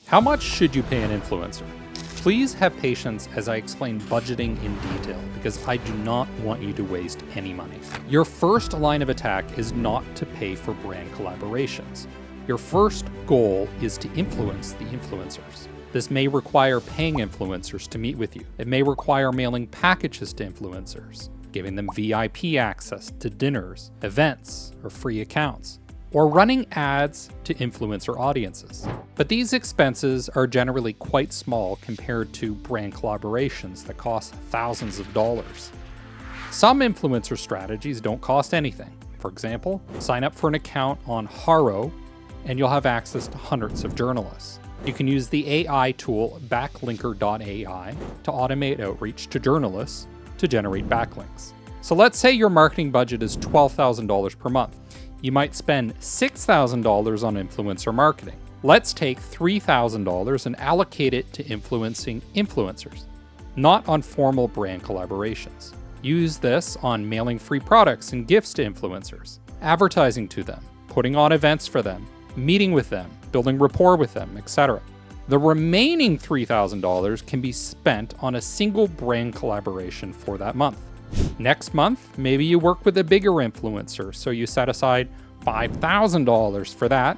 How much should you pay an influencer? Please have patience as I explain budgeting in detail because I do not want you to waste any money. Your first line of attack is not to pay for brand collaborations. Your first goal is to influence the influencers. This may require paying influencers to meet with you. It may require mailing packages to influencers, giving them VIP access to dinners, events, or free accounts, or running ads to influencer audiences. But these expenses are generally quite small compared to brand collaborations that cost thousands of dollars. Some influencer strategies don't cost anything. For example, sign up for an account on Haro and you'll have access to hundreds of journalists. You can use the AI tool backlinker.ai to automate outreach to journalists to generate backlinks. So let's say your marketing budget is $12,000 per month. You might spend $6,000 on influencer marketing. Let's take $3,000 and allocate it to influencing influencers, not on formal brand collaborations. Use this on mailing free products and gifts to influencers, advertising to them, putting on events for them, meeting with them, building rapport with them, etc. The remaining $3,000 can be spent on a single brand collaboration for that month. Next month, maybe you work with a bigger influencer, so you set aside $5,000 for that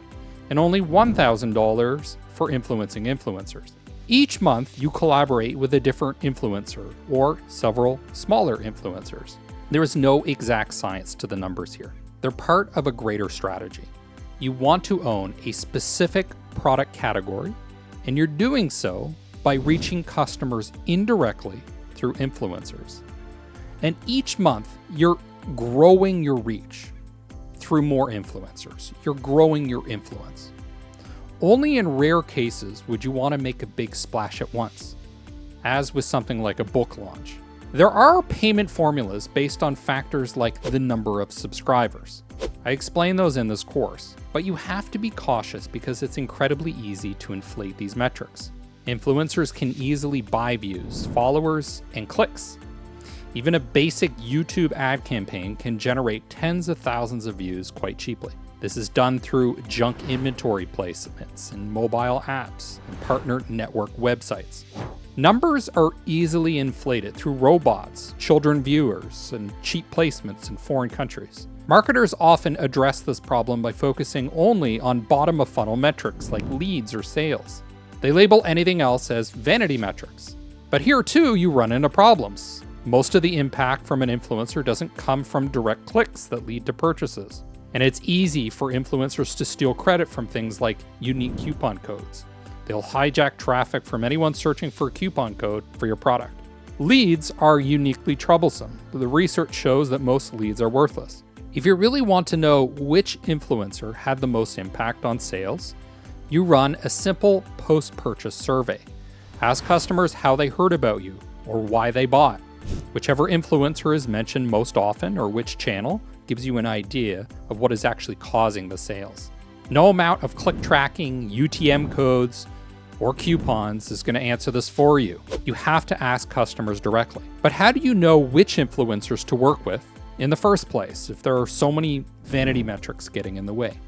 and only $1,000 for influencing influencers. Each month, you collaborate with a different influencer or several smaller influencers. There is no exact science to the numbers here. They're part of a greater strategy. You want to own a specific product category, and you're doing so by reaching customers indirectly through influencers. And each month, you're growing your reach through more influencers. You're growing your influence. Only in rare cases would you want to make a big splash at once, as with something like a book launch. There are payment formulas based on factors like the number of subscribers. I explain those in this course, but you have to be cautious because it's incredibly easy to inflate these metrics. Influencers can easily buy views, followers, and clicks. Even a basic YouTube ad campaign can generate tens of thousands of views quite cheaply. This is done through junk inventory placements in mobile apps and partner network websites. Numbers are easily inflated through robots, children viewers, and cheap placements in foreign countries. Marketers often address this problem by focusing only on bottom-of-funnel metrics like leads or sales. They label anything else as vanity metrics. But here too, you run into problems. Most of the impact from an influencer doesn't come from direct clicks that lead to purchases. And it's easy for influencers to steal credit from things like unique coupon codes. They'll hijack traffic from anyone searching for a coupon code for your product. Leads are uniquely troublesome. The research shows that most leads are worthless. If you really want to know which influencer had the most impact on sales, you run a simple post-purchase survey. Ask customers how they heard about you or why they bought. Whichever influencer is mentioned most often or which channel gives you an idea of what is actually causing the sales. No amount of click tracking, UTM codes, or coupons is going to answer this for you. You have to ask customers directly. But how do you know which influencers to work with in the first place if there are so many vanity metrics getting in the way?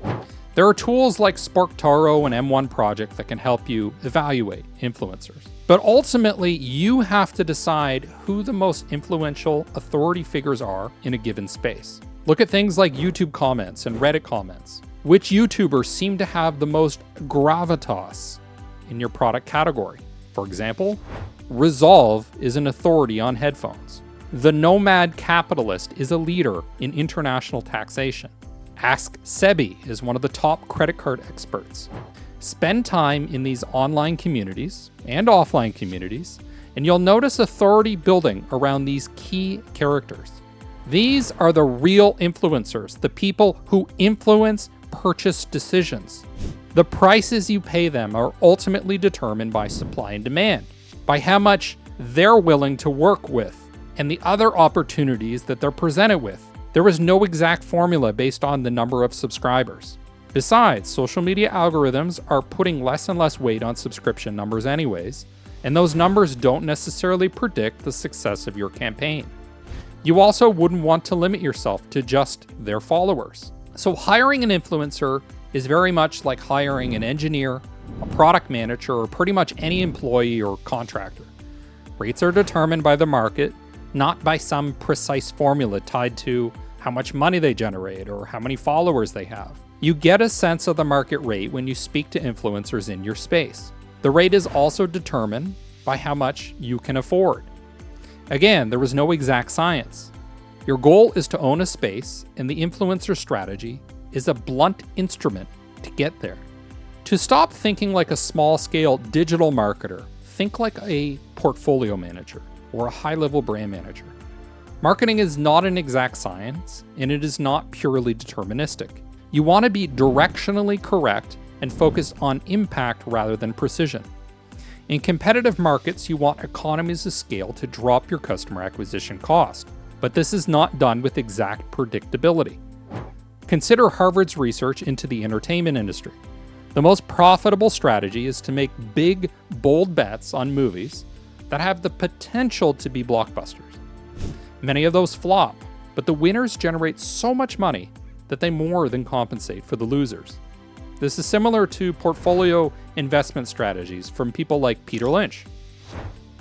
There are tools like SparkToro and M1 Project that can help you evaluate influencers. But ultimately, you have to decide who the most influential authority figures are in a given space. Look at things like YouTube comments and Reddit comments. Which YouTubers seem to have the most gravitas in your product category? For example, Resolve is an authority on headphones. The Nomad Capitalist is a leader in international taxation. Ask Sebi is one of the top credit card experts. Spend time in these online communities and offline communities, and you'll notice authority building around these key characters. These are the real influencers, the people who influence purchase decisions. The prices you pay them are ultimately determined by supply and demand, by how much they're willing to work with, and the other opportunities that they're presented with. There is no exact formula based on the number of subscribers. Besides, social media algorithms are putting less and less weight on subscription numbers anyways, and those numbers don't necessarily predict the success of your campaign. You also wouldn't want to limit yourself to just their followers. So hiring an influencer is very much like hiring an engineer a product manager, or pretty much any employee or contractor. Rates are determined by the market, not by some precise formula tied to how much money they generate or how many followers they have. You get a sense of the market rate when you speak to influencers in your space. The rate is also determined by how much you can afford. Again, there is no exact science. Your goal is to own a space, and the influencer strategy is a blunt instrument to get there. To stop thinking like a small-scale digital marketer, think like a portfolio manager or a high-level brand manager. Marketing is not an exact science, and it is not purely deterministic. You want to be directionally correct and focus on impact rather than precision. In competitive markets, you want economies of scale to drop your customer acquisition cost, but this is not done with exact predictability. Consider Harvard's research into the entertainment industry. The most profitable strategy is to make big, bold bets on movies that have the potential to be blockbusters. Many of those flop, but the winners generate so much money that they more than compensate for the losers. This is similar to portfolio investment strategies from people like Peter Lynch.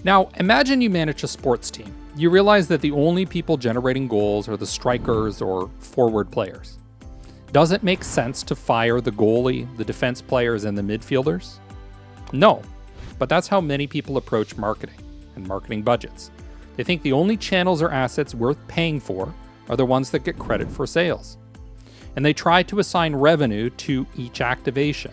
Now, imagine you manage a sports team. You realize that the only people generating goals are the strikers or forward players. Does it make sense to fire the goalie, the defense players, and the midfielders? No, but that's how many people approach marketing and marketing budgets. They think the only channels or assets worth paying for are the ones that get credit for sales. And they try to assign revenue to each activation.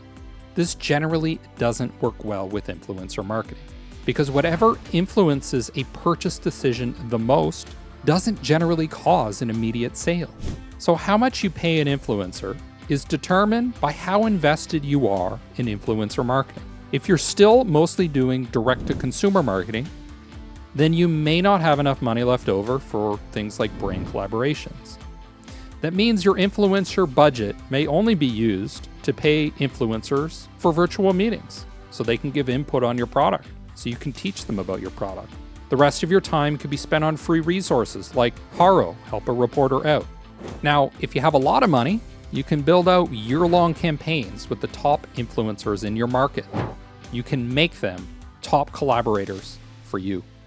This generally doesn't work well with influencer marketing, because whatever influences a purchase decision the most doesn't generally cause an immediate sale. So how much you pay an influencer is determined by how invested you are in influencer marketing. If you're still mostly doing direct-to-consumer marketing, then you may not have enough money left over for things like brand collaborations. That means your influencer budget may only be used to pay influencers for virtual meetings so they can give input on your product, so you can teach them about your product. The rest of your time could be spent on free resources like Haro, help a reporter out. Now, if you have a lot of money, you can build out year-long campaigns with the top influencers in your market. You can make them top collaborators for you.